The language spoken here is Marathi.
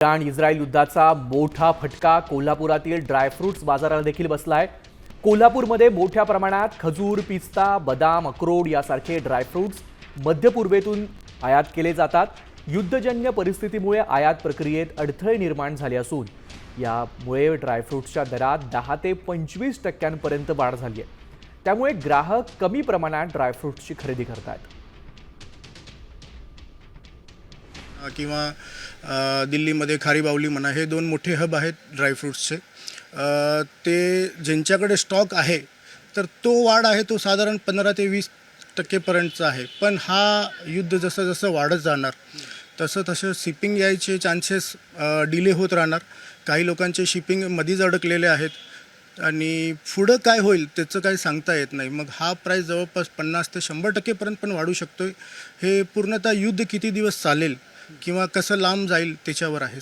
इराण इस्रायल युद्धाचा मोठा फटका कोल्हापुरातील ड्रायफ्रुट्स बाजाराला देखील बसलाय। कोल्हापूरमध्ये मोठ्या प्रमाणात खजूर, पिस्ता, बदाम, अक्रोड यासारखे ड्रायफ्रुट्स मध्य पूर्वेतून आयात केले जातात। युद्धजन्य परिस्थितीमुळे आयात प्रक्रियेत अडथळे निर्माण झाले असून यामुळे ड्रायफ्रुट्सच्या दरात 10 ते 25% वाढ झाली आहे। त्यामुळे ग्राहक कमी प्रमाणात ड्रायफ्रुट्सची खरेदी करतात। किंवा दिल्लीमध्ये खारीबावली म्हणा, हे दोन मोठे हब आहेत ड्रायफ्रूट्सचे। ते ज्यांच्याकडे स्टॉक आहे तर तो वाढ आहे तो साधारण 15 ते 20% आहे। पण हा युद्ध जसं जसं वाढत जाणार तसं तसं शिपिंग यायचे चान्सेस डिले होत राहणार। काही लोकांचे शिपिंग मध्येच अडकलेले आहेत आणि पुढं काय होईल त्याचं काही सांगता येत नाही। मग हा प्राईस जवळपास 50 ते 100% पण वाढू शकतो। हे पूर्णतः युद्ध किती दिवस चालेल किंवा कसं लांब जाईल त्याच्यावर आहे।